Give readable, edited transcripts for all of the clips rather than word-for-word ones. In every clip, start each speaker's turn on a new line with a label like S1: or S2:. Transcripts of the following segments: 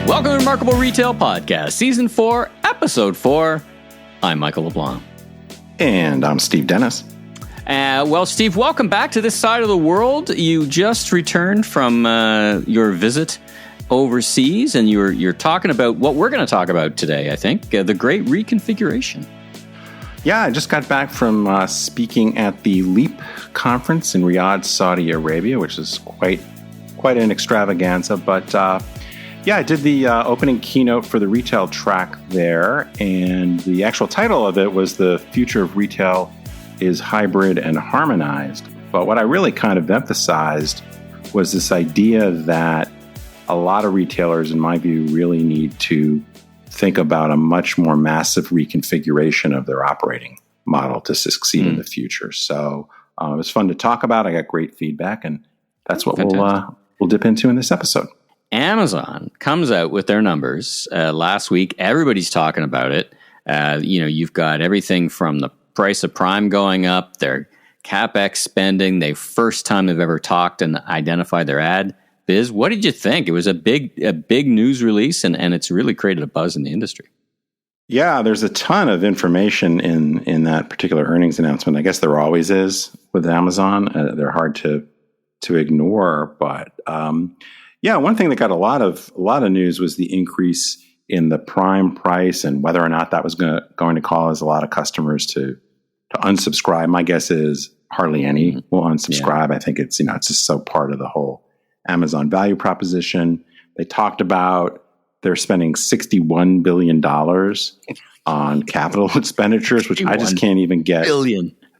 S1: Welcome to Remarkable Retail Podcast, Season 4, Episode 4. I'm Michael LeBlanc.
S2: And I'm Steve Dennis.
S1: Well, Steve, welcome back to this side of the world. You just returned from your visit overseas, and you're talking about what we're going to talk about today, I think, the Great Reconfiguration.
S2: Yeah, I just got back from speaking at the LEAP conference in Riyadh, Saudi Arabia, which is quite an extravaganza. But yeah, I did the opening keynote for the retail track there, and the actual title of it was "The Future of Retail is Hybrid and Harmonized." But what I really kind of emphasized was this idea that a lot of retailers, in my view, really need to think about a much more massive reconfiguration of their operating model to succeed in the future. So it was fun to talk about. I got great feedback, and that's what we'll dip into in this episode.
S1: Amazon comes out with their numbers last week. Everybody's talking about it. You've got everything from the price of Prime going up, their CapEx spending, the first time they've ever talked and identified their ad biz. What did you think? It was a big news release, and it's really created a buzz in the industry.
S2: Yeah, there's a ton of information in that particular earnings announcement. I guess there always is with Amazon. They're hard to ignore, but yeah, one thing that got a lot of news was the increase in the Prime price and whether or not that was going to cause a lot of customers to unsubscribe. My guess is hardly any will unsubscribe. Yeah. I think it's just so part of the whole Amazon value proposition. They talked about they're spending $61 billion on capital expenditures, which I just can't even get.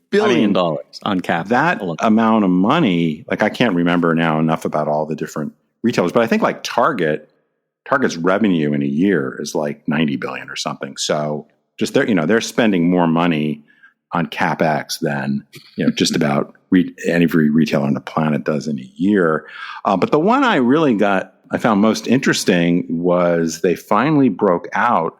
S1: Billion dollars on capital.
S2: That amount of money, like I can't remember now enough about all the different retailers, but I think like Target's revenue in a year is like 90 billion or something. So just they're spending more money on CapEx than just about every retailer on the planet does in a year. But the one I found most interesting was they finally broke out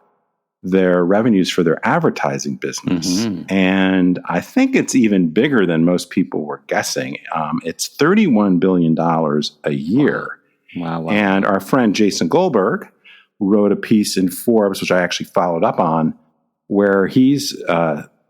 S2: their revenues for their advertising business. Mm-hmm. And I think it's even bigger than most people were guessing. It's $31 billion a year.
S1: Wow.
S2: And our friend Jason Goldberg wrote a piece in Forbes, which I actually followed up on, where he's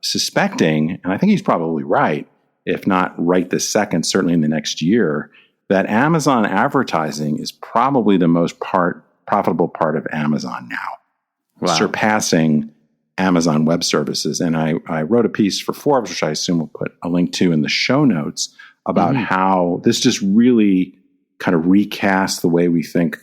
S2: suspecting, and I think he's probably right, if not right this second, certainly in the next year, that Amazon advertising is probably the most profitable part of Amazon now, surpassing Amazon Web Services. And I wrote a piece for Forbes, which I assume we'll put a link to in the show notes, about how this just really kind of recast the way we think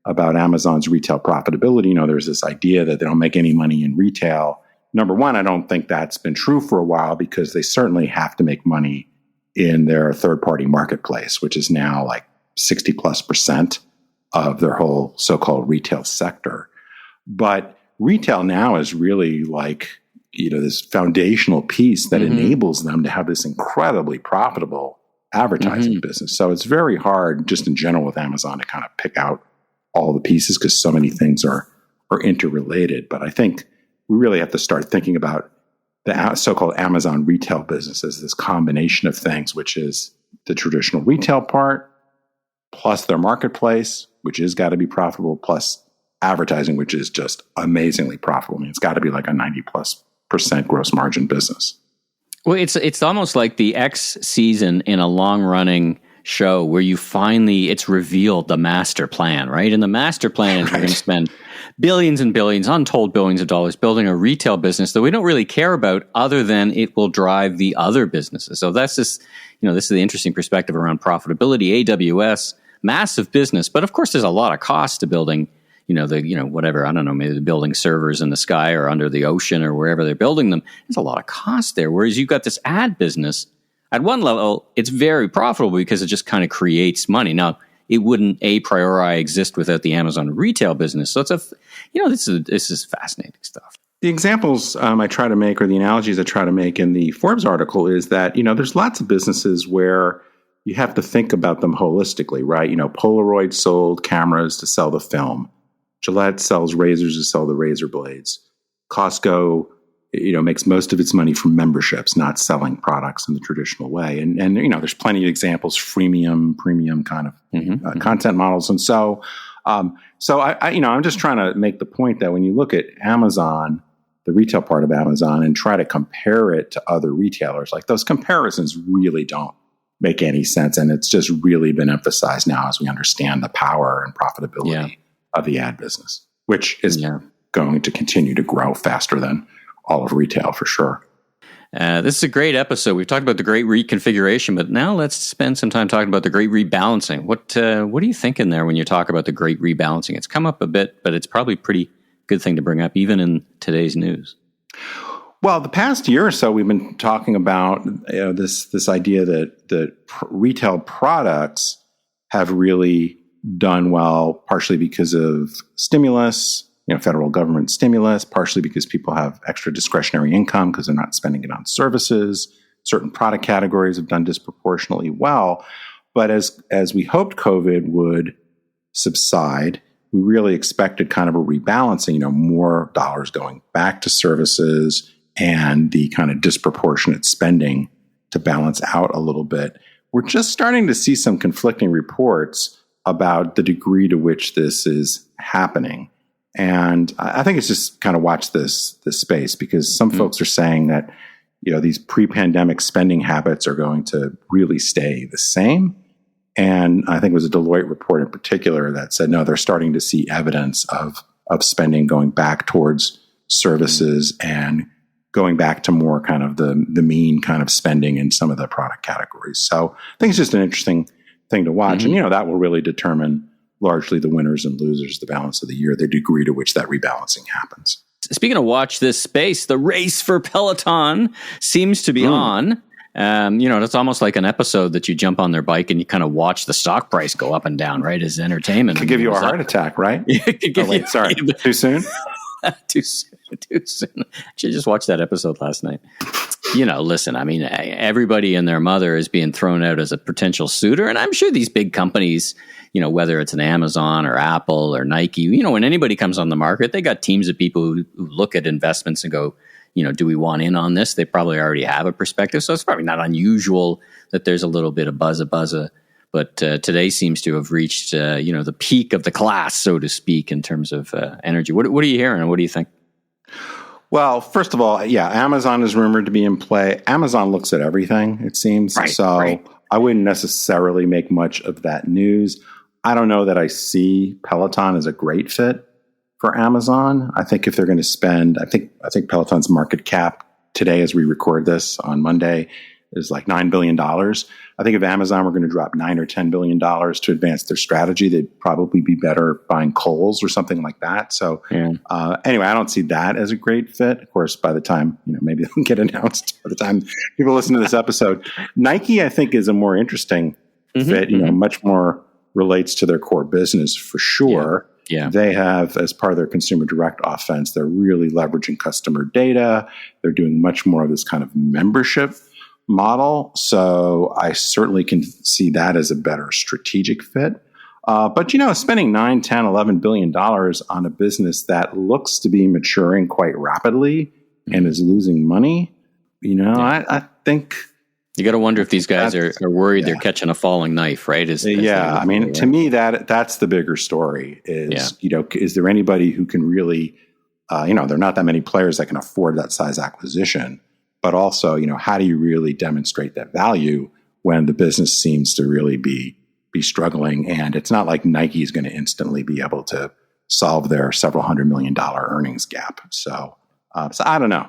S2: about Amazon's retail profitability. There's this idea that they don't make any money in retail. Number one, I don't think that's been true for a while because they certainly have to make money in their third-party marketplace, which is now like 60+% of their whole so-called retail sector. But retail now is really like, this foundational piece that enables them to have this incredibly profitable advertising business. So it's very hard just in general with Amazon to kind of pick out all the pieces because so many things are interrelated. But I think we really have to start thinking about the so-called Amazon retail business as this combination of things, which is the traditional retail part, plus their marketplace, which has got to be profitable, plus advertising, which is just amazingly profitable. I mean, it's got to be like a 90+% gross margin business.
S1: Well, it's almost like the X season in a long-running show where it's revealed the master plan, right? And the master plan is we're going to spend billions and billions, untold billions of dollars building a retail business that we don't really care about other than it will drive the other businesses. So that's just, this is the interesting perspective around profitability. AWS, massive business, but of course there's a lot of cost to building whatever, I don't know, maybe they're building servers in the sky or under the ocean or wherever they're building them. There's a lot of cost there. Whereas you've got this ad business, at one level, it's very profitable because it just kind of creates money. Now, it wouldn't a priori exist without the Amazon retail business. So this is fascinating stuff.
S2: The examples I try to make, or the analogies I try to make in the Forbes article, is that, there's lots of businesses where you have to think about them holistically, right? Polaroid sold cameras to sell the film. Gillette sells razors to sell the razor blades. Costco, makes most of its money from memberships, not selling products in the traditional way. And there's plenty of examples, freemium, premium kind of content models. And so So I'm just trying to make the point that when you look at Amazon, the retail part of Amazon, and try to compare it to other retailers, like those comparisons really don't make any sense. And it's just really been emphasized now as we understand the power and profitability of the ad business, which is going to continue to grow faster than all of retail for sure.
S1: This is a great episode. We've talked about the great reconfiguration, but now let's spend some time talking about the great rebalancing. What are you thinking there when you talk about the great rebalancing? It's come up a bit, but it's probably a pretty good thing to bring up even in today's news.
S2: Well, the past year or so, we've been talking about this idea that retail products have really done well, partially because of stimulus, federal government stimulus, partially because people have extra discretionary income because they're not spending it on services. Certain product categories have done disproportionately well. But as we hoped COVID would subside, we really expected kind of a rebalancing, more dollars going back to services and the kind of disproportionate spending to balance out a little bit. We're just starting to see some conflicting reports about the degree to which this is happening. And I think it's just kind of watch this space, because some folks are saying that, these pre-pandemic spending habits are going to really stay the same. And I think it was a Deloitte report in particular that said, no, they're starting to see evidence of spending going back towards services and going back to more kind of the mean kind of spending in some of the product categories. So I think it's just an interesting thing to watch. And, that will really determine largely the winners and losers, the balance of the year, the degree to which that rebalancing happens.
S1: Speaking of watch this space, the race for Peloton seems to be on. It's almost like an episode that you jump on their bike and you kind of watch the stock price go up and down, right? As entertainment.
S2: It could give you a heart attack, right? Sorry. Too soon?
S1: Too soon. Actually, just watched that episode last night. Listen, everybody and their mother is being thrown out as a potential suitor. And I'm sure these big companies, whether it's an Amazon or Apple or Nike, when anybody comes on the market, they got teams of people who look at investments and go, do we want in on this? They probably already have a perspective. So it's probably not unusual that there's a little bit of buzz. But today seems to have reached, the peak of the class, so to speak, in terms of energy. What are you hearing and what do you think?
S2: Well, first of all, Amazon is rumored to be in play. Amazon looks at everything, it seems. Right. I wouldn't necessarily make much of that news. I don't know that I see Peloton as a great fit for Amazon. I think if they're going to spend, I think Peloton's market cap today, as we record this on Monday, is like $9 billion. I think if Amazon were going to drop $9 or $10 billion to advance their strategy, they'd probably be better buying Kohl's or something like that. So anyway, I don't see that as a great fit. Of course, by the time, maybe they'll get announced by the time people listen to this episode. Nike, I think, is a more interesting fit, much more relates to their core business for sure. Yeah. They have, as part of their consumer direct offense, they're really leveraging customer data. They're doing much more of this kind of membership model. So I certainly can see that as a better strategic fit. But, spending $9, $10, $11 billion on a business that looks to be maturing quite rapidly and is losing money, I think...
S1: You got to wonder if these guys are worried they're catching a falling knife, right?
S2: To me, that's the bigger story is, is there anybody who can really, there are not that many players that can afford that size acquisition, but also, how do you really demonstrate that value when the business seems to really be struggling? And it's not like Nike is going to instantly be able to solve their several $100 million earnings gap. So I don't know.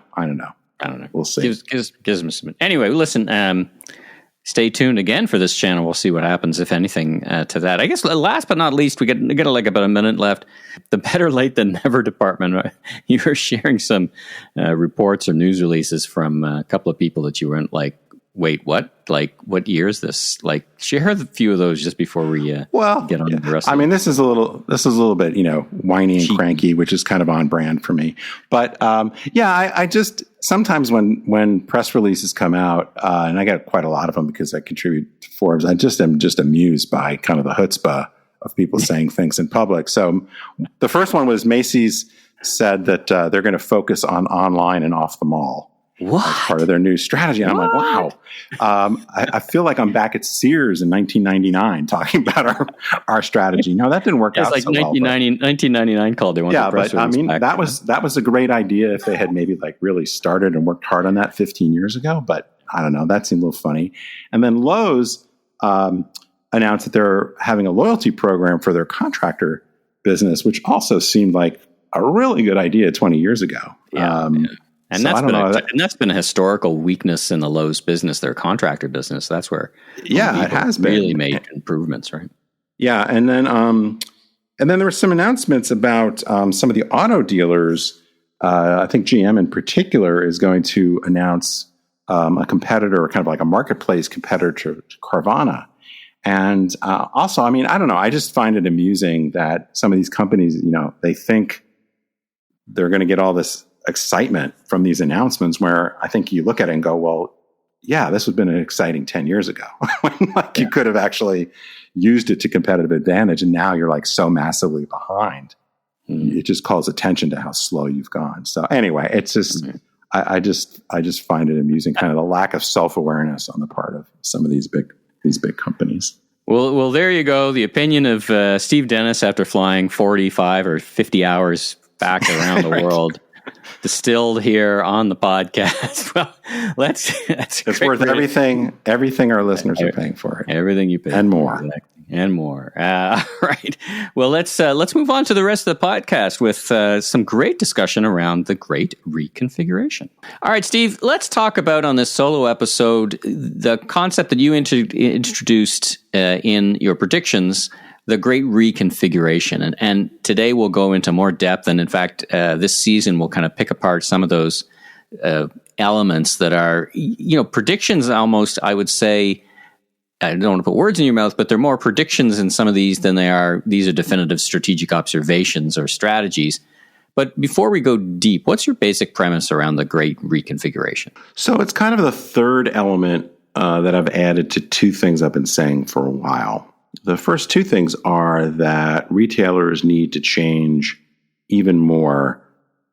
S2: We'll see.
S1: Gives them some. Anyway, listen, stay tuned again for this channel. We'll see what happens, if anything, to that. I guess last but not least, we got like about a minute left. The better late than never department. You were sharing some reports or news releases from a couple of people that you weren't like, wait, what? Like, what year is this? Like, share a few of those just before we get on the rest.
S2: This is a little bit, whiny and cranky, which is kind of on brand for me. But I just sometimes when press releases come out, and I get quite a lot of them because I contribute to Forbes, I just am amused by kind of the chutzpah of people saying things in public. So the first one was Macy's said that they're going to focus on online and off the mall.
S1: What?
S2: as part of their new strategy. And I'm like, wow. I feel like I'm back at Sears in 1999 talking about our strategy. No, that didn't work out
S1: It's like
S2: so well.
S1: 1999 called. They wanted
S2: Yeah,
S1: the press
S2: but I
S1: release
S2: mean,
S1: back.
S2: that was a great idea if they had maybe like really started and worked hard on that 15 years ago. But I don't know, that seemed a little funny. And then Lowe's announced that they're having a loyalty program for their contractor business, which also seemed like a really good idea 20 years ago.
S1: Yeah. And
S2: so
S1: that's been a historical weakness in the Lowe's business, their contractor business. That's where
S2: it has
S1: really
S2: been.
S1: made improvements, right?
S2: Yeah, and then there were some announcements about some of the auto dealers. I think GM in particular is going to announce a competitor, kind of like a marketplace competitor to Carvana. And also, I mean, I don't know. I just find it amusing that some of these companies, they think they're going to get all this excitement from these announcements where I think you look at it and go, well, yeah, this would have been an exciting 10 years ago. You could have actually used it to competitive advantage. And now you're like so massively behind. It just calls attention to how slow you've gone. So anyway, it's just, I just find it amusing, kind of the lack of self-awareness on the part of some of these big companies.
S1: Well, there you go. The opinion of Steve Dennis after flying 45 or 50 hours back around the world, distilled here on the podcast. Well, it's
S2: worth everything our listeners are paying for it.
S1: Everything you pay
S2: and more.
S1: Exactly. And more. Right. Well, let's move on to the rest of the podcast with some great discussion around the great reconfiguration. All right, Steve, let's talk about on this solo episode the concept that you introduced in your predictions, the great reconfiguration. And today we'll go into more depth. And in fact, this season we'll kind of pick apart some of those elements that are, predictions almost, I would say. I don't want to put words in your mouth, but they're more predictions in some of these than these are definitive strategic observations or strategies. But before we go deep, what's your basic premise around the great reconfiguration?
S2: So it's kind of the third element that I've added to two things I've been saying for a while. The first two things are that retailers need to change even more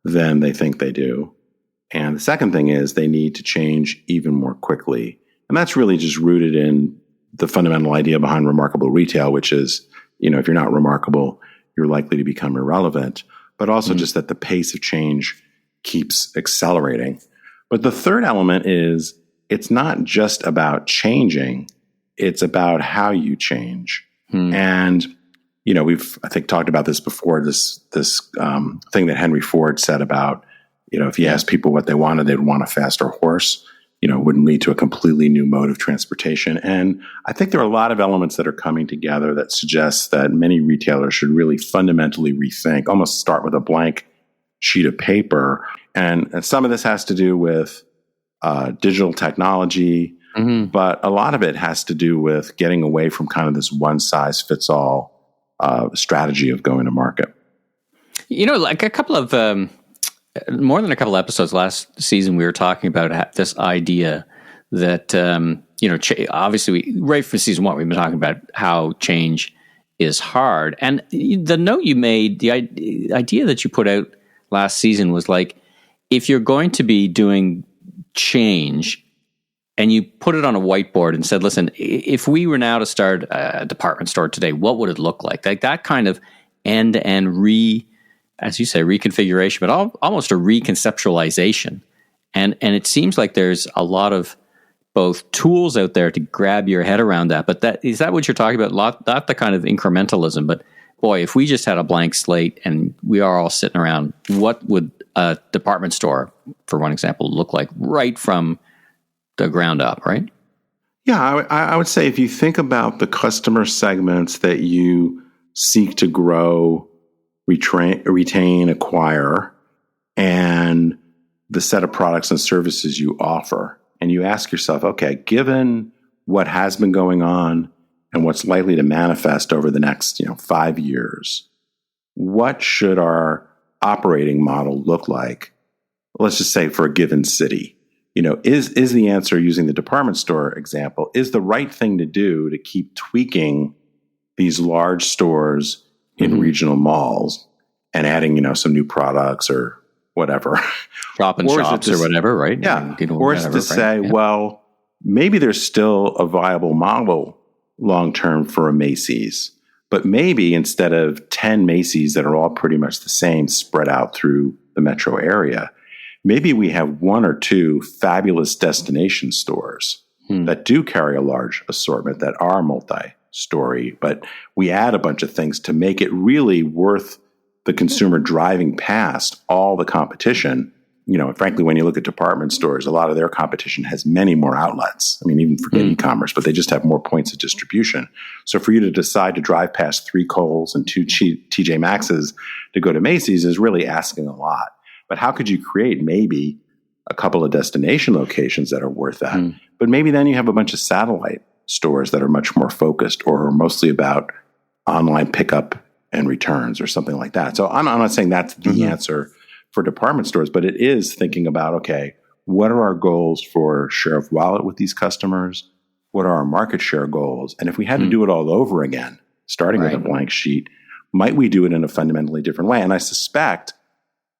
S2: than they think they do. And the second thing is they need to change even more quickly. And that's really just rooted in the fundamental idea behind remarkable retail, which is, if you're not remarkable, you're likely to become irrelevant, but also just that the pace of change keeps accelerating. But the third element is it's not just about changing, it's about how you change. And, we've, I think, talked about this before, this thing that Henry Ford said about, if you ask people what they wanted, they'd want a faster horse. Wouldn't lead to a completely new mode of transportation. And I think there are a lot of elements that are coming together that suggest that many retailers should really fundamentally rethink, almost start with a blank sheet of paper. And some of this has to do with digital technology, but a lot of it has to do with getting away from kind of this one-size-fits-all strategy of going to market.
S1: Like a couple of... more than a couple episodes last season, we were talking about this idea that, obviously, right from season one, we've been talking about how change is hard. And the note you made, the idea that you put out last season was like, if you're going to be doing change and you put it on a whiteboard and said, listen, if we were now to start a department store today, what would it look like? Like that kind of end-to-end as you say, reconfiguration, but almost a reconceptualization. And it seems like there's a lot of both tools out there to grab your head around that. But is that what you're talking about? Not the kind of incrementalism, but boy, if we just had a blank slate and we are all sitting around, what would a department store, for one example, look like right from the ground up, right?
S2: Yeah, I would say if you think about the customer segments that you seek to grow, retain, acquire, and the set of products and services you offer. And you ask yourself, okay, given what has been going on and what's likely to manifest over the next 5 years, what should our operating model look like? Let's just say for a given city. Is the answer, using the department store example, is the right thing to do to keep tweaking these large stores in regional malls and adding, some new products or whatever.
S1: Shop and shops or whatever, right?
S2: Yeah. Or is it to say, well, maybe there's still a viable model long-term for a Macy's, but maybe instead of 10 Macy's that are all pretty much the same spread out through the metro area, maybe we have one or two fabulous destination stores that do carry a large assortment that are multi-story, but we add a bunch of things to make it really worth the consumer driving past all the competition. You know, frankly, when you look at department stores, a lot of their competition has many more outlets. I mean, even forget e-commerce, but they just have more points of distribution. So for you to decide to drive past 3 Kohl's and 2 TJ Maxx's to go to Macy's is really asking a lot. But how could you create maybe a couple of destination locations that are worth that? But maybe then you have a bunch of satellite stores that are much more focused or are mostly about online pickup and returns or something like that. So I'm not saying that's the answer for department stores, but it is thinking about, okay, what are our goals for share of wallet with these customers? What are our market share goals? And if we had to do it all over again, starting with a blank sheet, might we do it in a fundamentally different way? And I suspect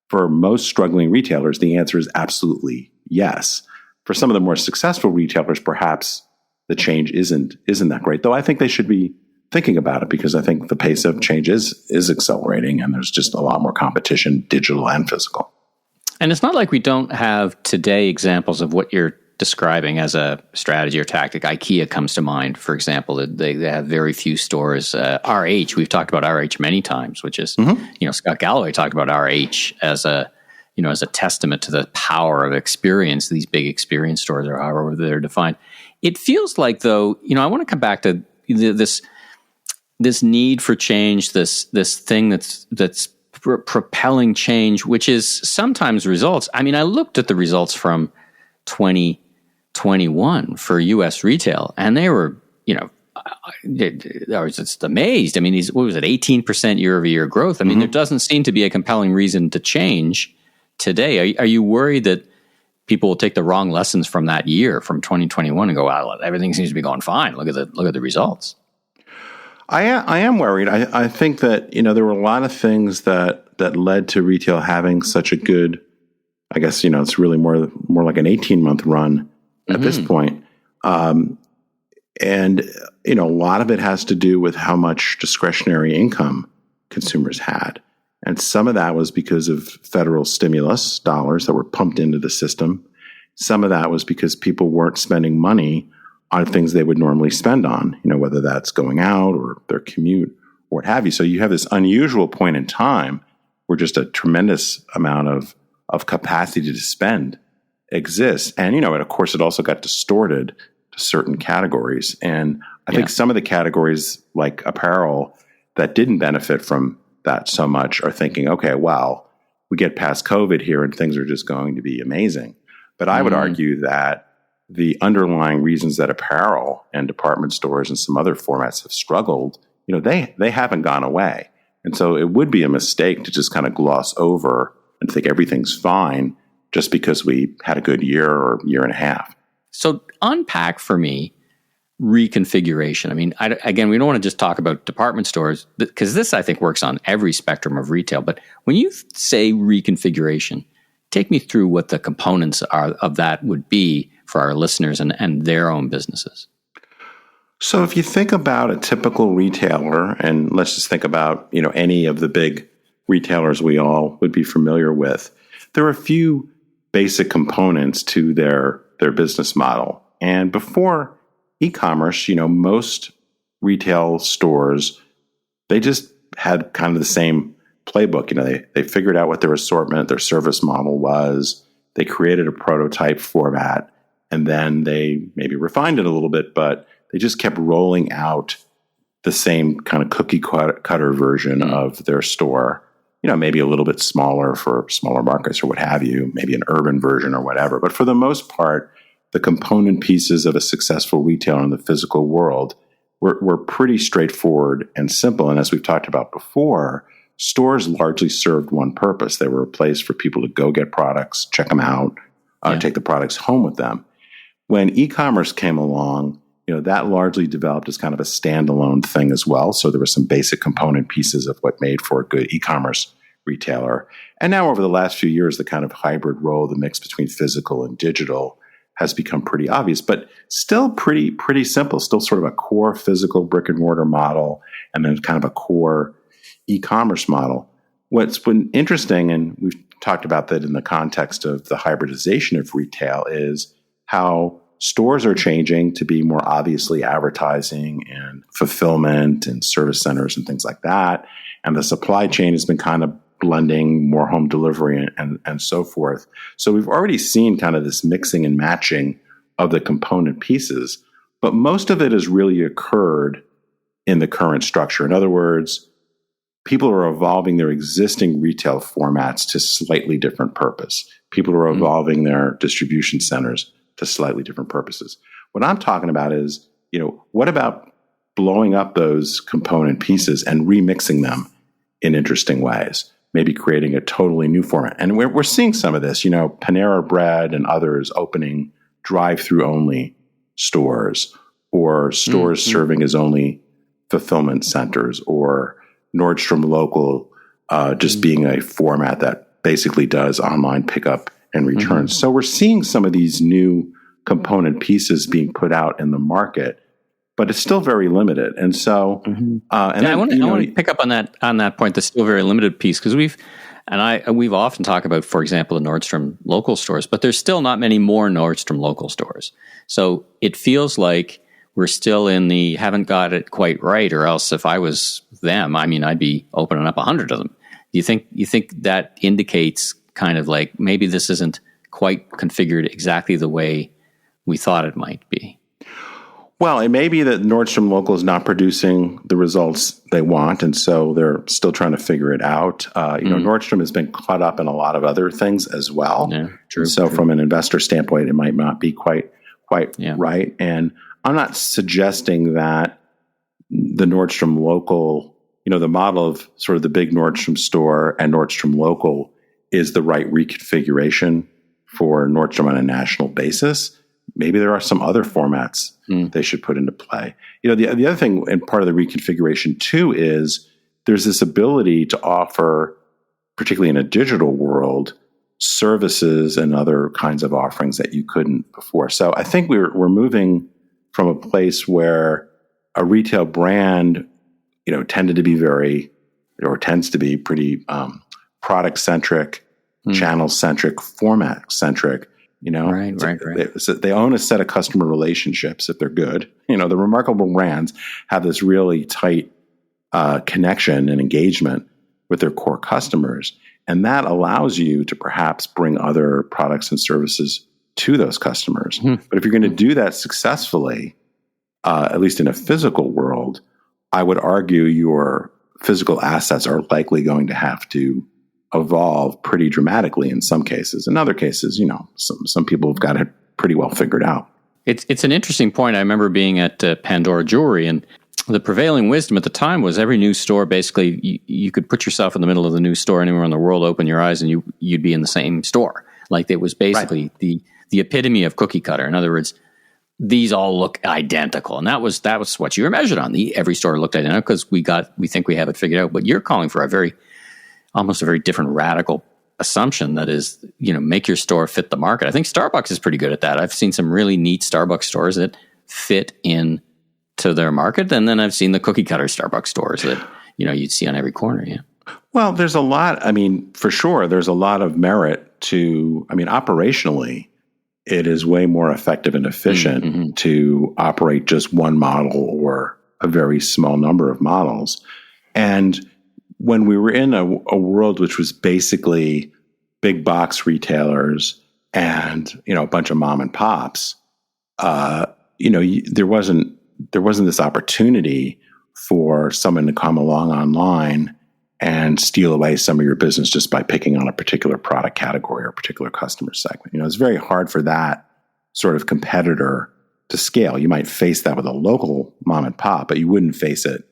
S2: for most struggling retailers, the answer is absolutely yes. For some of the more successful retailers, perhaps the change isn't that great, though I think they should be thinking about it because I think the pace of change is accelerating and there's just a lot more competition, digital and physical.
S1: And it's not like we don't have today examples of what you're describing as a strategy or tactic. IKEA comes to mind, for example. They have very few stores. RH, we've talked about RH many times, which is, Scott Galloway talked about RH as a testament to the power of experience. These big experience stores, or however they're defined. It feels like, though, I want to come back to this need for change, this thing that's propelling change, which is sometimes results. I mean, I looked at the results from 2021 for U.S. retail, and they were, I was just amazed. I mean, 18% year-over-year growth. I mean, there doesn't seem to be a compelling reason to change today. Are you worried that people will take the wrong lessons from that year, from 2021, and go, "Wow, everything seems to be going fine. Look at the results."
S2: I am worried. I think that there were a lot of things that led to retail having such a good, I guess it's really more like an 18-month run at this point. And a lot of it has to do with how much discretionary income consumers had. And some of that was because of federal stimulus dollars that were pumped into the system. Some of that was because people weren't spending money on things they would normally spend on, whether that's going out or their commute or what have you. So you have this unusual point in time where just a tremendous amount of capacity to spend exists. And, of course, it also got distorted to certain categories. And I think some of the categories like apparel that didn't benefit from that so much are thinking, okay, well, we get past COVID here and things are just going to be amazing. But I would argue that the underlying reasons that apparel and department stores and some other formats have struggled, they haven't gone away. And so it would be a mistake to just kind of gloss over and think everything's fine just because we had a good year or year and a half.
S1: So unpack for me reconfiguration. I mean, again, we don't want to just talk about department stores because this, I think, works on every spectrum of retail. But when you say reconfiguration, take me through what the components of that would be for our listeners and their own businesses.
S2: So if you think about a typical retailer, and let's just think about, any of the big retailers we all would be familiar with, there are a few basic components to their business model. And before e-commerce, most retail stores, they just had kind of the same playbook. They figured out what their assortment, their service model was. They created a prototype format, and then they maybe refined it a little bit, but they just kept rolling out the same kind of cookie cutter version of their store. Maybe a little bit smaller for smaller markets or what have you, maybe an urban version or whatever. But for the most part, the component pieces of a successful retailer in the physical world were pretty straightforward and simple. And as we've talked about before, stores largely served one purpose. They were a place for people to go get products, check them out, take the products home with them. When e-commerce came along, that largely developed as kind of a standalone thing as well. So there were some basic component pieces of what made for a good e-commerce retailer. And now over the last few years, the kind of hybrid role, the mix between physical and digital has become pretty obvious, but still pretty simple, still sort of a core physical brick and mortar model and then kind of a core e-commerce model. What's been interesting, and we've talked about that in the context of the hybridization of retail, is how stores are changing to be more obviously advertising and fulfillment and service centers and things like that. And the supply chain has been kind of blending more home delivery and so forth. So we've already seen kind of this mixing and matching of the component pieces, but most of it has really occurred in the current structure. In other words, people are evolving their existing retail formats to slightly different purpose. People are evolving their distribution centers to slightly different purposes. What I'm talking about is, what about blowing up those component pieces and remixing them in interesting ways? Maybe creating a totally new format. And we're seeing some of this, Panera Bread and others opening drive-through only stores, or stores serving as only fulfillment centers, or Nordstrom Local just being a format that basically does online pickup and returns. So we're seeing some of these new component pieces being put out in the market, but it's still very limited. And so,
S1: I want to pick up on that point. That's still very limited piece, because we've often talked about, for example, the Nordstrom Local stores, but there's still not many more Nordstrom Local stores. So it feels like we're still in the haven't got it quite right, or else if I was them, I'd be opening up 100 of them. Do you think that indicates kind of like maybe this isn't quite configured exactly the way we thought it might be?
S2: Well, it may be that Nordstrom Local is not producing the results they want, and so they're still trying to figure it out. Nordstrom has been caught up in a lot of other things as well.
S1: Yeah, true.
S2: So from an investor standpoint, it might not be quite right. And I'm not suggesting that the Nordstrom Local, the model of sort of the big Nordstrom store and Nordstrom Local is the right reconfiguration for Nordstrom on a national basis. Maybe there are some other formats they should put into play. The other thing, and part of the reconfiguration too, is there's this ability to offer, particularly in a digital world, services and other kinds of offerings that you couldn't before. So I think we're moving from a place where a retail brand, tends to be pretty product centric, channel centric, format centric.
S1: Right.
S2: They own a set of customer relationships if they're good. The remarkable brands have this really tight connection and engagement with their core customers. And that allows you to perhaps bring other products and services to those customers. But if you're going to do that successfully, at least in a physical world, I would argue your physical assets are likely going to have to evolve pretty dramatically in some cases. In other cases, some people have got it pretty well figured out.
S1: It's an interesting point. I remember being at Pandora Jewelry, and the prevailing wisdom at the time was every new store, basically, you could put yourself in the middle of the new store anywhere in the world, open your eyes, and you'd be in the same store. Like it was basically the epitome of cookie cutter. In other words, these all look identical, and that was what you were measured on. Every store looked identical because we think we have it figured out. But you're calling for almost a very different radical assumption that is, make your store fit the market. I think Starbucks is pretty good at that. I've seen some really neat Starbucks stores that fit in to their market. And then I've seen the cookie cutter Starbucks stores that, you'd see on every corner. Yeah.
S2: Well, there's a lot, for sure, there's a lot of merit to, operationally, it is way more effective and efficient to operate just one model or a very small number of models. And when we were in a world which was basically big box retailers and a bunch of mom and pops, there wasn't this opportunity for someone to come along online and steal away some of your business just by picking on a particular product category or a particular customer segment. It's very hard for that sort of competitor to scale. You might face that with a local mom and pop, but you wouldn't face it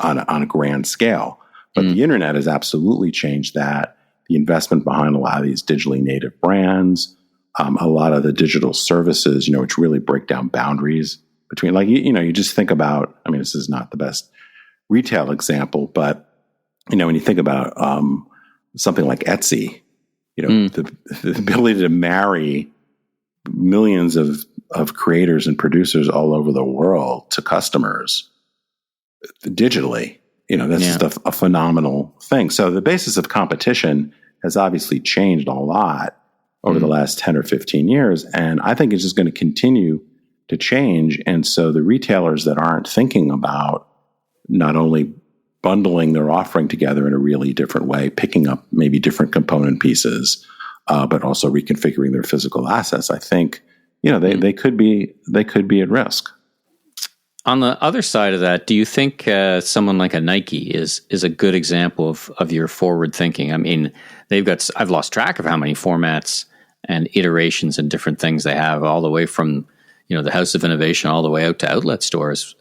S2: on a grand scale. But the internet has absolutely changed that. The investment behind a lot of these digitally native brands, a lot of the digital services, which really break down boundaries between, you just think about, this is not the best retail example, but, when you think about something like Etsy, the ability to marry millions of creators and producers all over the world to customers digitally, that's just a phenomenal thing. So the basis of competition has obviously changed a lot over the last 10 or 15 years. And I think it's just going to continue to change. And so the retailers that aren't thinking about not only bundling their offering together in a really different way, picking up maybe different component pieces, but also reconfiguring their physical assets, I think, they could be at risk.
S1: On the other side of that, do you think someone like a Nike is a good example of your forward thinking? I mean, I've lost track of how many formats and iterations and different things they have, all the way from, the House of Innovation all the way out to outlet stores.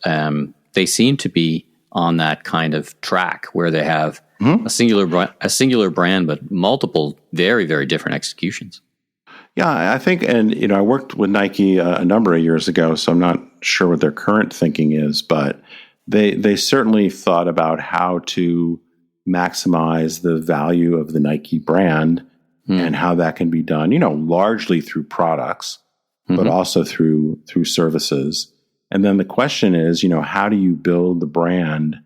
S1: They seem to be on that kind of track where they have a singular brand, but multiple very, very different executions.
S2: Yeah, I think, and I worked with Nike a number of years ago, so I'm not sure what their current thinking is, but they certainly thought about how to maximize the value of the Nike brand and how that can be done, largely through products, but also through services. And then the question is, how do you build the brand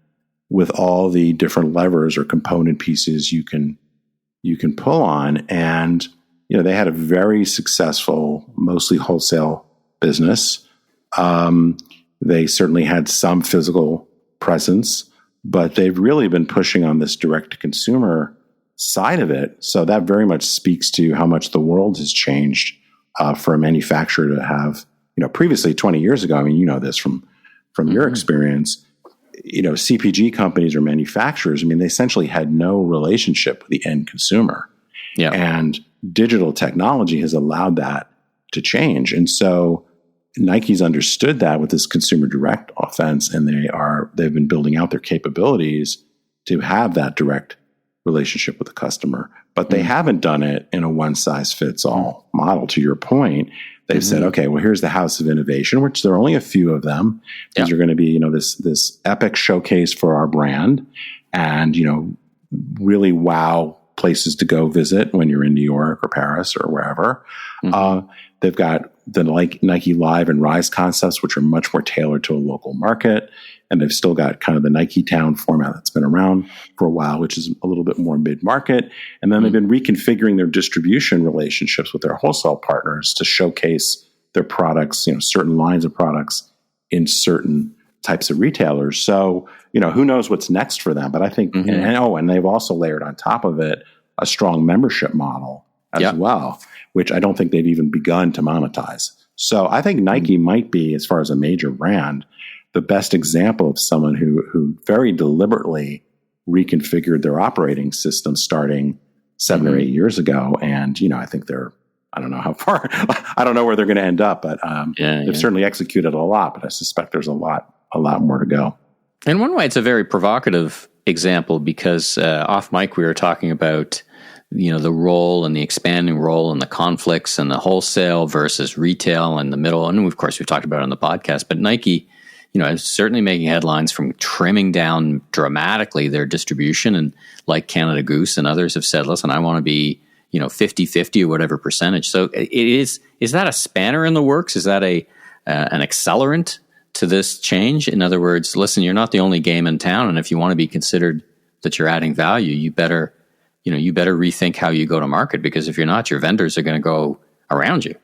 S2: with all the different levers or component pieces you can pull on? And they had a very successful, mostly wholesale business. They certainly had some physical presence, but they've really been pushing on this direct-to-consumer side of it. So that very much speaks to how much the world has changed for a manufacturer to have, previously 20 years ago, I mean, this from your experience, CPG companies or manufacturers, I mean, they essentially had no relationship with the end consumer.
S1: Yeah.
S2: And digital technology has allowed that to change. And so Nike's understood that with this consumer direct offense, and they've been building out their capabilities to have that direct relationship with the customer. But they haven't done it in a one-size-fits-all model. To your point, they've said, okay, well, here's the House of Innovation, which there are only a few of them. These are going to be, this epic showcase for our brand, and, really wow places to go visit when you're in New York or Paris or wherever. They've got the Nike Live and Rise concepts, which are much more tailored to a local market. And they've still got kind of the Nike Town format that's been around for a while, which is a little bit more mid-market. And then they've been reconfiguring their distribution relationships with their wholesale partners to showcase their products, certain lines of products in certain types of retailers. So, who knows what's next for them? But I think, and they've also layered on top of it a strong membership model as well, which I don't think they've even begun to monetize. So I think Nike might be, as far as a major brand, the best example of someone who very deliberately reconfigured their operating system starting 7 or 8 years ago. And, I think I don't know how far, I don't know where they're going to end up, but they've certainly executed a lot, but I suspect there's a lot more to go.
S1: In one way, it's a very provocative example because off mic, we were talking about, the role and the expanding role and the conflicts and the wholesale versus retail and the middle. And of course, we've talked about it on the podcast, but Nike, is certainly making headlines from trimming down dramatically their distribution. And like Canada Goose and others have said, listen, I want to be, 50-50 or whatever percentage. So is that a spanner in the works? Is that an accelerant to this change? In other words, listen, you're not the only game in town. And if you want to be considered that you're adding value, you better rethink how you go to market, because if you're not, your vendors are going to go around you.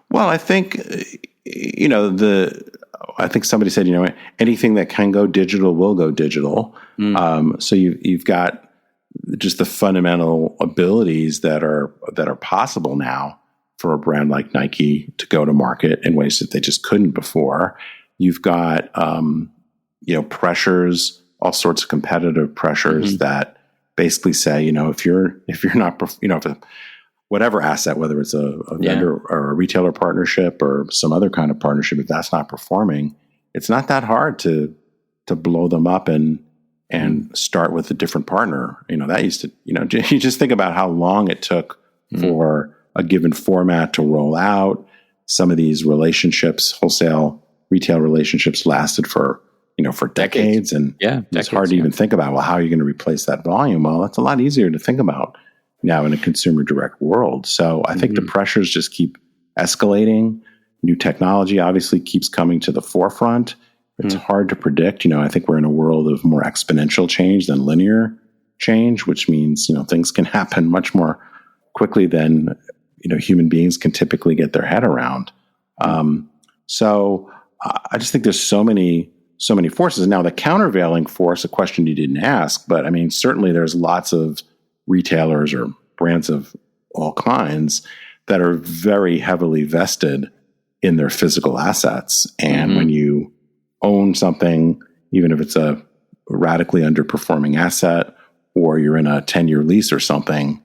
S2: Well, I think, I think somebody said, anything that can go digital will go digital. So you've got just the fundamental abilities that are possible now for a brand like Nike to go to market in ways that they just couldn't before. You've got, pressures, all sorts of competitive pressures that basically say, if you're not, if whatever asset, whether it's a vendor or a retailer partnership or some other kind of partnership, if that's not performing, it's not that hard to blow them up and start with a different partner. That used to, you just think about how long it took for a given format to roll out. Some of these relationships, wholesale retail relationships, lasted for for decades. And it's hard to even think about, well, how are you going to replace that volume? Well, that's a lot easier to think about now in a consumer direct world. So I think the pressures just keep escalating. New technology obviously keeps coming to the forefront. It's hard to predict. I think we're in a world of more exponential change than linear change, which means, things can happen much more quickly than, human beings can typically get their head around. So I just think there's so many forces. Now, the countervailing force, a question you didn't ask, but certainly there's lots of retailers or brands of all kinds that are very heavily vested in their physical assets. And when you own something, even if it's a radically underperforming asset or you're in a 10-year lease or something,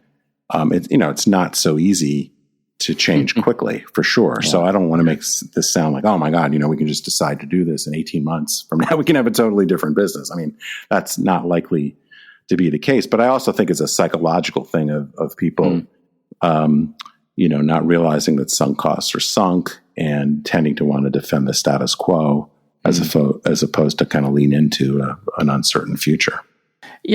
S2: it's not so easy to change quickly, for sure. Yeah. So I don't want to make this sound like, oh my God, we can just decide to do this in 18 months from now. We can have a totally different business. That's not likely to be the case. But I also think it's a psychological thing of people, not realizing that sunk costs are sunk and tending to want to defend the status quo as opposed to kind of lean into an uncertain future.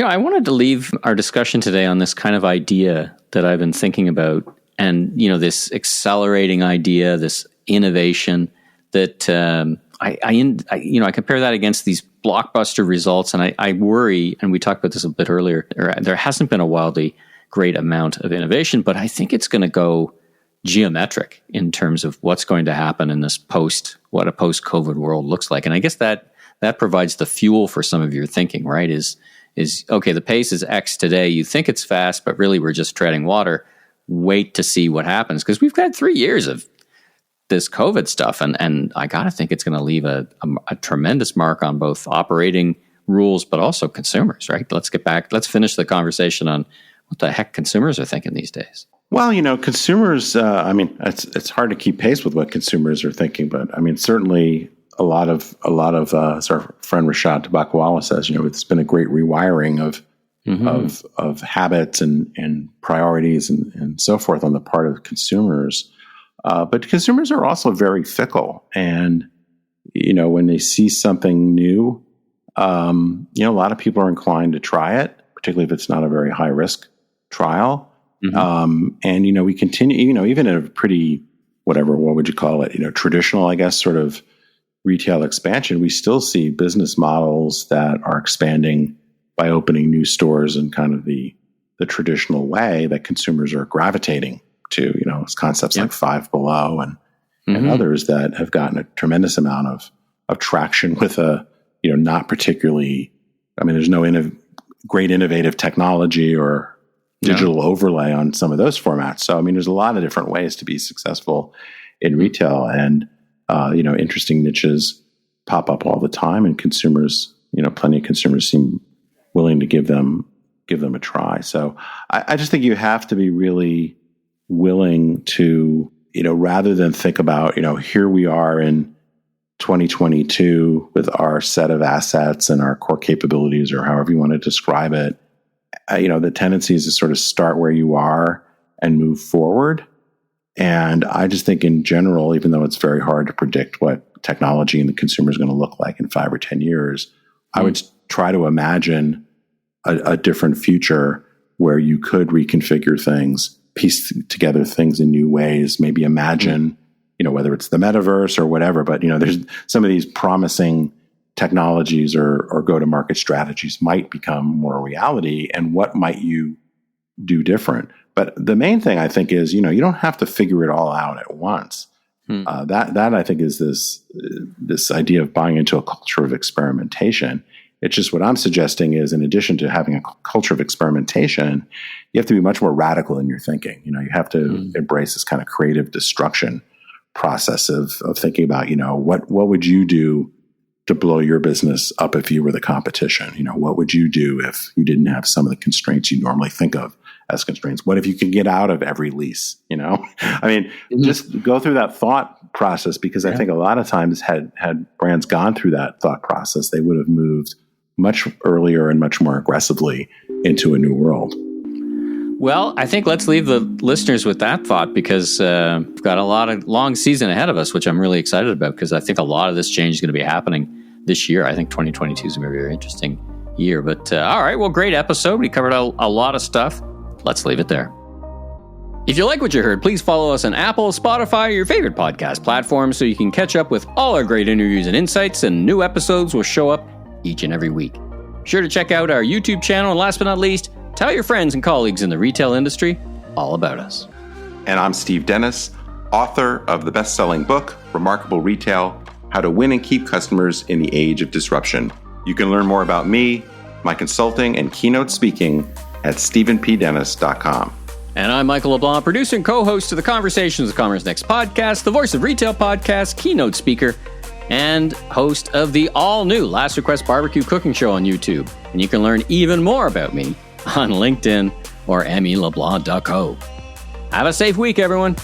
S1: I wanted to leave our discussion today on this kind of idea that I've been thinking about, and this accelerating idea, this innovation that I compare that against these blockbuster results, and I worry, and we talked about this a bit earlier. There hasn't been a wildly great amount of innovation, but I think it's going to go geometric in terms of what's going to happen in this what a post-COVID world looks like. And I guess that provides the fuel for some of your thinking, right? Is okay, the pace is X today. You think it's fast, but really we're just treading water. Wait to see what happens, because we've had 3 years of this COVID stuff, and I got to think it's going to leave a tremendous mark on both operating rules, but also consumers, right? Let's finish the conversation on what the heck consumers are thinking these days.
S2: Well, consumers, it's hard to keep pace with what consumers are thinking, but certainly a lot of as our friend Rashad Tabakwala says, it's been a great rewiring of habits and priorities and so forth on the part of consumers. But consumers are also very fickle, and when they see something new, a lot of people are inclined to try it, particularly if it's not a very high risk trial. And we continue, even in a pretty what would you call it, traditional, I guess, sort of retail expansion, we still see business models that are expanding by opening new stores in kind of the traditional way that consumers are gravitating to, concepts like Five Below and others that have gotten a tremendous amount of traction with not particularly, there's no great innovative technology or digital overlay on some of those formats. So, there's a lot of different ways to be successful in retail, and, interesting niches pop up all the time, and consumers, plenty of consumers seem willing to give them a try. So I just think you have to be really willing to, rather than think about, here we are in 2022 with our set of assets and our core capabilities, or however you want to describe it, the tendency is to sort of start where you are and move forward. And I just think in general, even though it's very hard to predict what technology and the consumer is going to look like in 5 or 10 years, I would try to imagine a different future where you could reconfigure things, piece together things in new ways, maybe imagine, whether it's the metaverse or whatever, but, there's some of these promising technologies or go-to-market strategies might become more reality, and what might you do different? But the main thing I think is, you don't have to figure it all out at once. That I think is this idea of buying into a culture of experimentation. It's just what I'm suggesting is, in addition to having a culture of experimentation, you have to be much more radical in your thinking. You have to embrace this kind of creative destruction process of thinking about, what would you do to blow your business up if you were the competition? What would you do if you didn't have some of the constraints you normally think of as constraints? What if you could get out of every lease? Just go through that thought process, because I think a lot of times had brands gone through that thought process, they would have moved much earlier and much more aggressively into a new world.
S1: Well, I think let's leave the listeners with that thought, because we've got a long season ahead of us, which I'm really excited about, because I think a lot of this change is going to be happening this year. I think 2022 is going to be a very interesting year. But all right, well, great episode. We covered a lot of stuff. Let's leave it there. If you like what you heard, please follow us on Apple, Spotify, or your favorite podcast platform so you can catch up with all our great interviews and insights, and new episodes will show up each and every week. Sure to check out our YouTube channel, and last but not least, tell your friends and colleagues in the retail industry all about us.
S2: And I'm Steve Dennis, author of the best-selling book, Remarkable Retail: How to Win and Keep Customers in the Age of Disruption. You can learn more about me, my consulting, and keynote speaking at stephenpdennis.com.
S1: And I'm Michael LeBlanc, producer and co-host of the Conversations of Commerce Next podcast, the Voice of Retail podcast, keynote speaker, and host of the all-new Last Request Barbecue Cooking Show on YouTube. And you can learn even more about me on LinkedIn or MELeBlanc.co. Have a safe week, everyone.